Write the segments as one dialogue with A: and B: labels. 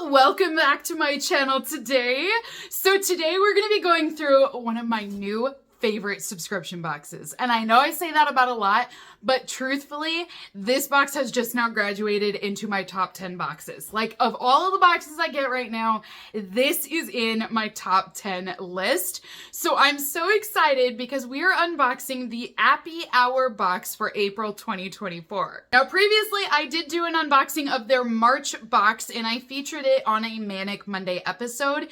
A: welcome back to my channel today. So today we're going to be going through one of my new favorite subscription boxes. And I know I say that about a lot, but truthfully, this box has just now graduated into my top 10 boxes. Like, of all of the boxes I get right now, this is in my top 10 list. So I'm so excited because we are unboxing the Appy Hour box for April 2024. Now, previously I did do an unboxing of their March box and I featured it on a Manic Monday episode.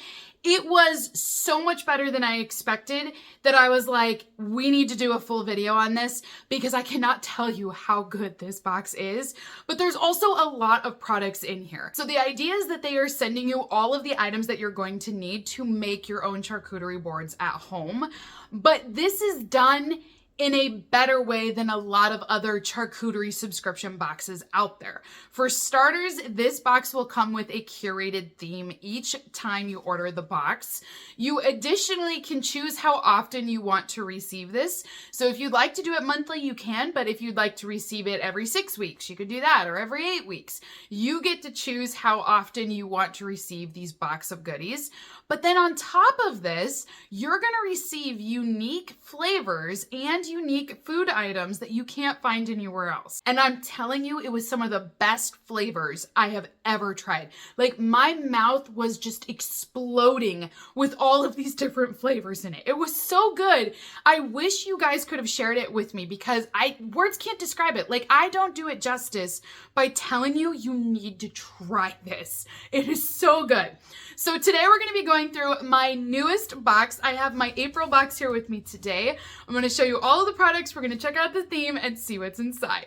A: It was so much better than I expected that I was like, we need to do a full video on this because I cannot tell you how good this box is. But there's also a lot of products in here. So the idea is that they are sending you all of the items that you're going to need to make your own charcuterie boards at home. But this is done in a better way than a lot of other charcuterie subscription boxes out there. For starters, this box will come with a curated theme each time you order the box. You additionally can choose how often you want to receive this. So if you'd like to do it monthly, you can, but if you'd like to receive it every 6 weeks, you could do that, or every 8 weeks. You get to choose how often you want to receive these box of goodies. But then on top of this, you're gonna receive unique flavors and unique food items that you can't find anywhere else. And I'm telling you, it was some of the best flavors I have ever tried. Like, my mouth was just exploding with all of these different flavors in it. It was so good. I wish you guys could have shared it with me because words can't describe it. Like, I don't do it justice by telling you, you need to try this. It is so good. So today we're going to be going through my newest box. I have my April box here with me today. I'm going to show you all of the products. We're going to check out the theme and see what's inside.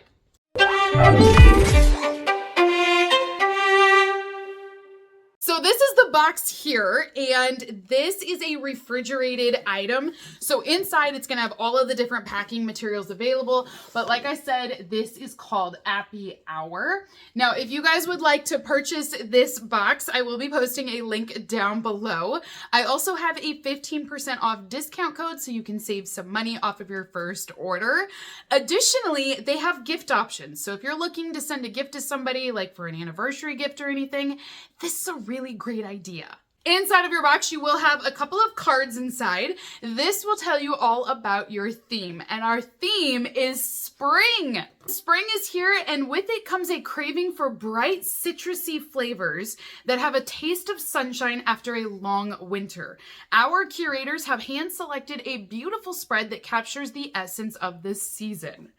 A: So this is the box here, and this is a refrigerated item. So inside it's gonna have all of the different packing materials available, but like I said, this is called Appy Hour. Now, if you guys would like to purchase this box, I will be posting a link down below. I also have a 15% off discount code so you can save some money off of your first order. Additionally, they have gift options. So if you're looking to send a gift to somebody, like for an anniversary gift or anything, this is a really great idea. Inside of your box, you will have a couple of cards inside. This will tell you all about your theme, and our theme is spring. Spring is here, and with it comes a craving for bright citrusy flavors that have a taste of sunshine after a long winter. Our curators have hand-selected a beautiful spread that captures the essence of this season.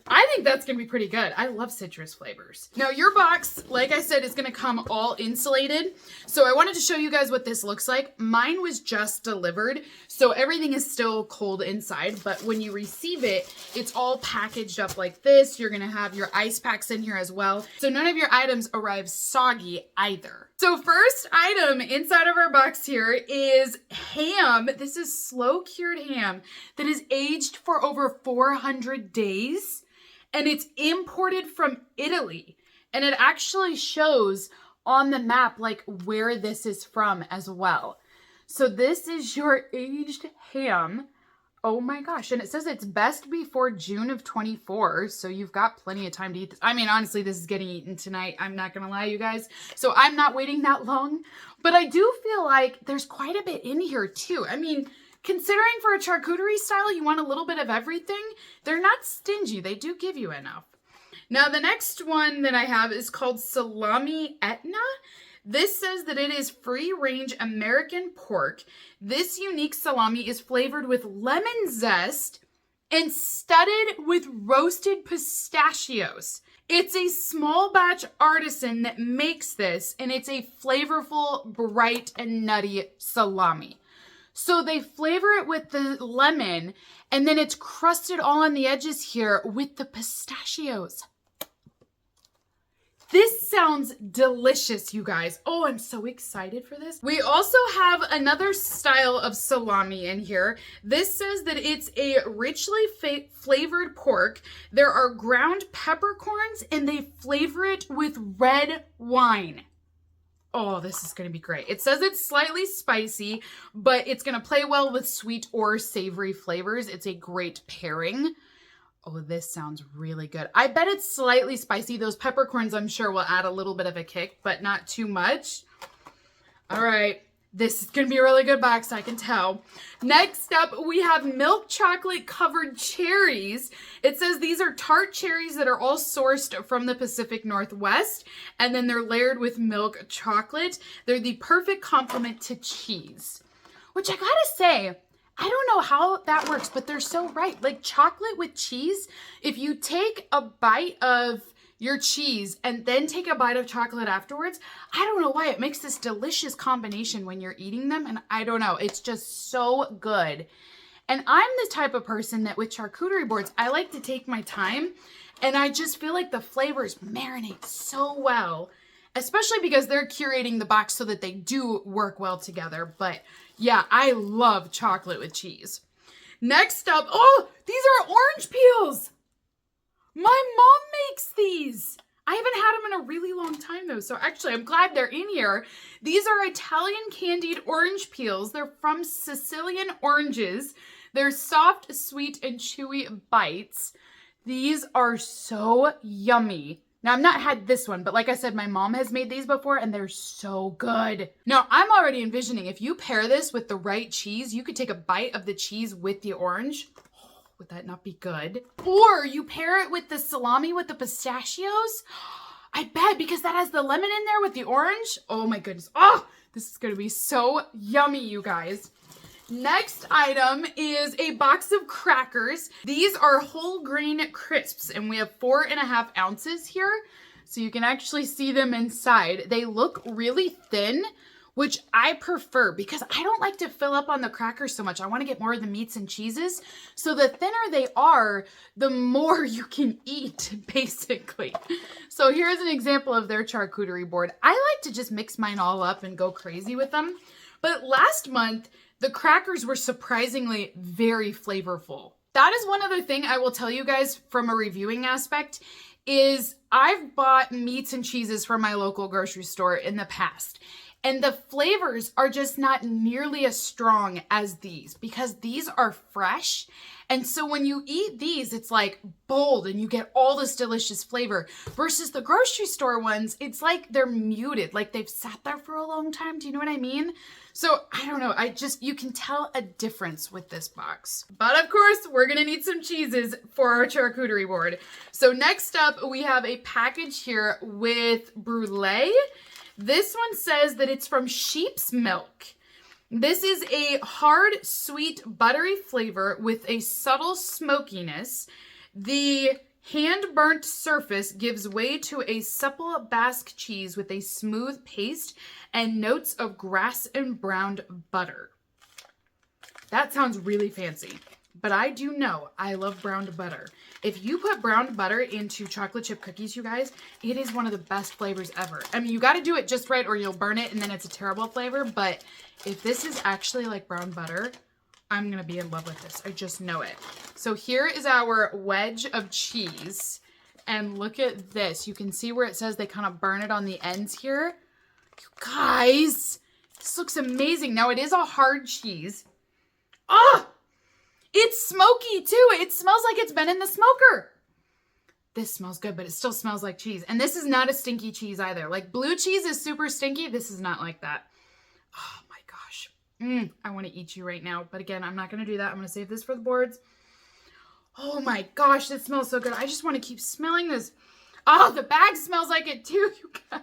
A: I think that's gonna be pretty good. I love citrus flavors. Now, your box, like I said, is gonna come all insulated. So I wanted to show you guys what this looks like. Mine was just delivered, so everything is still cold inside, but when you receive it, it's all packaged up like this. You're gonna have your ice packs in here as well. So none of your items arrive soggy either. So first item inside of our box here is ham. This is slow cured ham that is aged for over 400 days. And it's imported from Italy. And it actually shows on the map like where this is from as well. So this is your aged ham. Oh my gosh. And it says it's best before June of 24. So you've got plenty of time to eat this. I mean, honestly, this is getting eaten tonight. I'm not gonna lie, you guys. So I'm not waiting that long. But I do feel like there's quite a bit in here too. I mean, considering for a charcuterie style, you want a little bit of everything, they're not stingy. They do give you enough. Now, the next one that I have is called Salami Etna. This says that it is free-range American pork. This unique salami is flavored with lemon zest and studded with roasted pistachios. It's a small batch artisan that makes this, and it's a flavorful, bright, and nutty salami. So they flavor it with the lemon, and then it's crusted all on the edges here with the pistachios. This sounds delicious, you guys. Oh, I'm so excited for this. We also have another style of salami in here. This says that it's a richly flavored pork. There are ground peppercorns, and they flavor it with red wine. Oh, this is going to be great. It says it's slightly spicy, but it's going to play well with sweet or savory flavors. It's a great pairing. Oh, this sounds really good. I bet it's slightly spicy. Those peppercorns, I'm sure, will add a little bit of a kick, but not too much. All right. This is going to be a really good box, I can tell. Next up, we have milk chocolate covered cherries. It says these are tart cherries that are all sourced from the Pacific Northwest, and then they're layered with milk chocolate. They're the perfect complement to cheese, which I gotta say, I don't know how that works, but they're so right. Like chocolate with cheese, if you take a bite of your cheese and then take a bite of chocolate afterwards, I don't know why it makes this delicious combination when you're eating them. And I don't know, it's just so good. And I'm the type of person that with charcuterie boards, I like to take my time, and I just feel like the flavors marinate so well, especially because they're curating the box so that they do work well together. But yeah, I love chocolate with cheese. Next up, oh, these are orange peels. My mom makes these. I haven't had them in a really long time though, so actually I'm glad they're in here. These are Italian candied orange peels. They're from Sicilian oranges. They're soft, sweet, and chewy bites. These are so yummy. Now, I've not had this one, but like I said, my mom has made these before and they're so good. Now, I'm already envisioning if you pair this with the right cheese, you could take a bite of the cheese with the orange. Would that not be good? Or you pair it with the salami with the pistachios. I bet, because that has the lemon in there with the orange. Oh my goodness. Oh, this is going to be so yummy, you guys. Next item is a box of crackers. These are whole grain crisps, and we have 4.5 ounces here. So you can actually see them inside. They look really thin, which I prefer because I don't like to fill up on the crackers so much. I want to get more of the meats and cheeses. So the thinner they are, the more you can eat, basically. So here's an example of their charcuterie board. I like to just mix mine all up and go crazy with them. But last month, the crackers were surprisingly very flavorful. That is one other thing I will tell you guys from a reviewing aspect is I've bought meats and cheeses from my local grocery store in the past. And the flavors are just not nearly as strong as these because these are fresh. And so when you eat these, it's like bold and you get all this delicious flavor versus the grocery store ones. It's like they're muted, like they've sat there for a long time. Do you know what I mean? So I don't know. You can tell a difference with this box. But of course, we're going to need some cheeses for our charcuterie board. So next up, we have a package here with brulee. This one says that it's from sheep's milk. This is a hard, sweet, buttery flavor with a subtle smokiness. The hand-burnt surface gives way to a supple Basque cheese with a smooth paste and notes of grass and browned butter. That sounds really fancy, but I do know I love browned butter. If you put browned butter into chocolate chip cookies, you guys, it is one of the best flavors ever. I mean, you got to do it just right or you'll burn it and then it's a terrible flavor. But if this is actually like brown butter, I'm going to be in love with this. I just know it. So here is our wedge of cheese. And look at this. You can see where it says they kind of burn it on the ends here. You guys, this looks amazing. Now it is a hard cheese. Oh! It's smoky too. It smells like it's been in the smoker. This smells good, but it still smells like cheese. And this is not a stinky cheese either. Like blue cheese is super stinky. This is not like that. Oh my gosh. I want to eat you right now. But again, I'm not going to do that. I'm going to save this for the boards. Oh my gosh, this smells so good. I just want to keep smelling this. Oh, the bag smells like it too, you guys.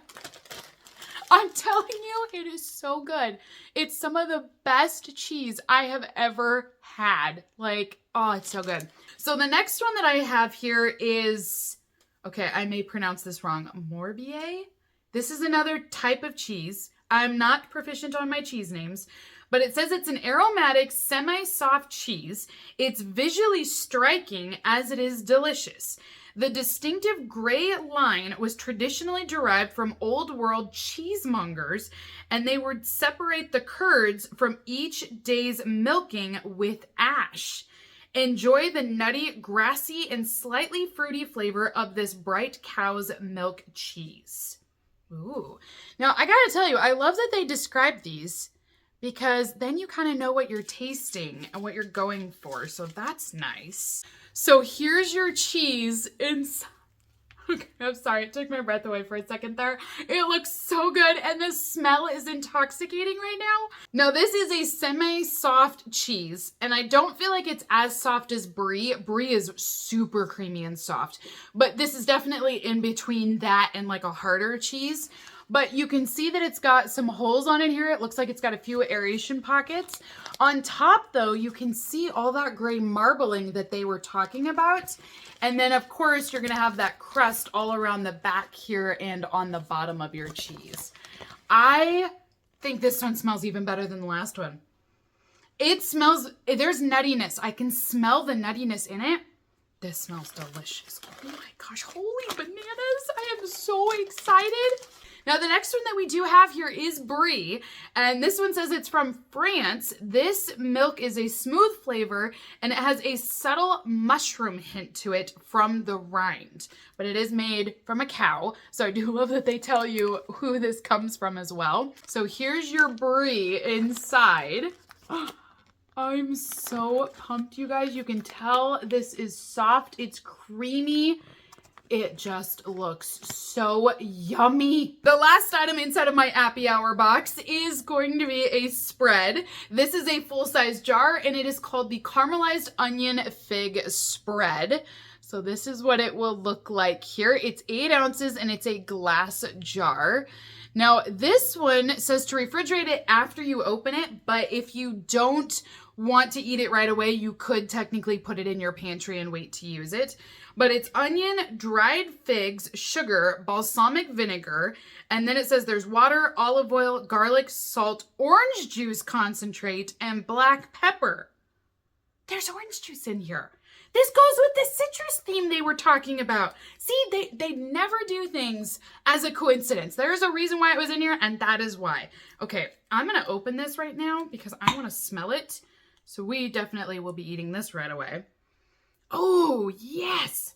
A: I'm telling you, it is so good. It's some of the best cheese I have ever had. Like, oh, it's so good. So the next one that I have here is, okay, I may pronounce this wrong, Morbier. This is another type of cheese. I'm not proficient on my cheese names, but it says it's an aromatic, semi-soft cheese. It's visually striking as it is delicious. The distinctive gray line was traditionally derived from Old World cheesemongers, and they would separate the curds from each day's milking with ash. Enjoy the nutty, grassy, and slightly fruity flavor of this bright cow's milk cheese. Ooh. Now, I gotta tell you, I love that they describe these because then you kind of know what you're tasting and what you're going for, so that's nice. So here's your cheese inside. Okay, I'm sorry, it took my breath away for a second there. It looks so good, and the smell is intoxicating right now. Now, this is a semi-soft cheese, and I don't feel like it's as soft as brie. Brie is super creamy and soft, but this is definitely in between that and like a harder cheese. But you can see that it's got some holes on it here. It looks like it's got a few aeration pockets. On top, though, you can see all that gray marbling that they were talking about. And then, of course, you're going to have that crust all around the back here and on the bottom of your cheese. I think this one smells even better than the last one. It smells, there's nuttiness. I can smell the nuttiness in it. This smells delicious. Oh my gosh, holy bananas. I am so excited. Now, the next one that we do have here is brie, and this one says it's from France. This milk is a smooth flavor, and it has a subtle mushroom hint to it from the rind, but it is made from a cow, so I do love that they tell you who this comes from as well. So here's your brie inside. I'm so pumped, you guys. You can tell this is soft. It's creamy. It just looks so yummy. The last item inside of my Appy Hour box is going to be a spread. This is a full-size jar, and it is called the Caramelized Onion Fig Spread. So this is what it will look like here. It's 8 ounces, and it's a glass jar. Now, this one says to refrigerate it after you open it, but if you don't want to eat it right away, you could technically put it in your pantry and wait to use it. But it's onion, dried figs, sugar, balsamic vinegar, and then it says there's water, olive oil, garlic, salt, orange juice concentrate, and black pepper. There's orange juice in here. This goes with the citrus theme they were talking about. See, they never do things as a coincidence. There's a reason why it was in here, and that is why. Okay, I'm gonna open this right now because I wanna smell it. So we definitely will be eating this right away. Oh, yes.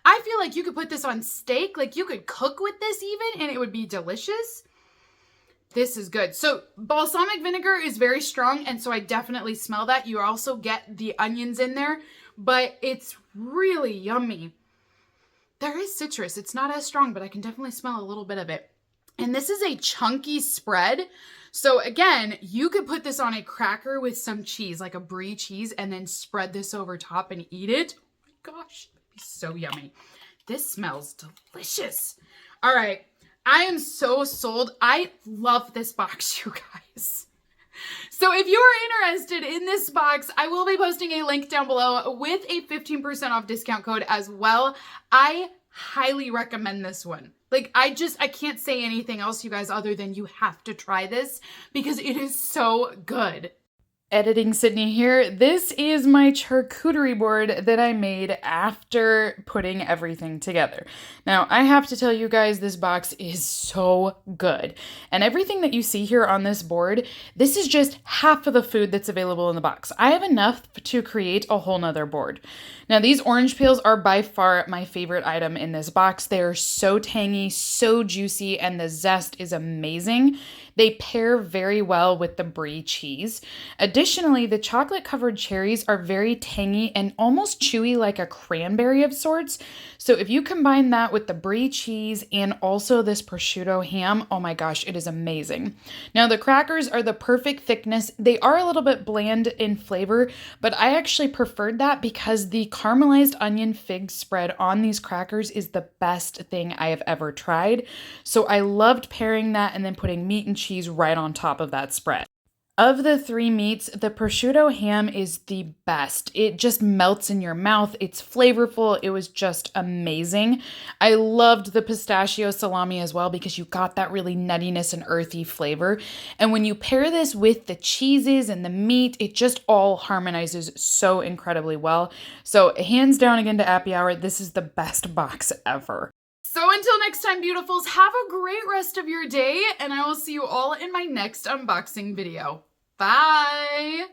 A: I feel like you could put this on steak. Like you could cook with this even and it would be delicious. This is good. So balsamic vinegar is very strong, and so I definitely smell that. You also get the onions in there, but it's really yummy. There is citrus. It's not as strong, but I can definitely smell a little bit of it. And this is a chunky spread. So again, you could put this on a cracker with some cheese, like a brie cheese, and then spread this over top and eat it. Oh my gosh, that'd be so yummy. This smells delicious. All right, I am so sold. I love this box, you guys. So if you are interested in this box, I will be posting a link down below with a 15% off discount code as well. I highly recommend this one. Like, I can't say anything else, you guys, other than you have to try this because it is so good. Editing Sydney here. This is my charcuterie board that I made after putting everything together. Now, I have to tell you guys, this box is so good. And everything that you see here on this board, this is just half of the food that's available in the box. I have enough to create a whole nother board. Now, these orange peels are by far my favorite item in this box. They are so tangy, so juicy, and the zest is amazing. They pair very well with the brie cheese. Additionally, the chocolate-covered cherries are very tangy and almost chewy like a cranberry of sorts. So if you combine that with the brie cheese and also this prosciutto ham, oh my gosh, it is amazing. Now, the crackers are the perfect thickness. They are a little bit bland in flavor, but I actually preferred that because the caramelized onion fig spread on these crackers is the best thing I have ever tried. So I loved pairing that and then putting meat and cheese right on top of that spread. Of the 3 meats, the prosciutto ham is the best. It just melts in your mouth. It's flavorful. It was just amazing. I loved the pistachio salami as well because you got that really nuttiness and earthy flavor. And when you pair this with the cheeses and the meat, it just all harmonizes so incredibly well. So hands down again to Appy Hour, this is the best box ever. So until next time, beautifuls, have a great rest of your day, and I will see you all in my next unboxing video. Bye!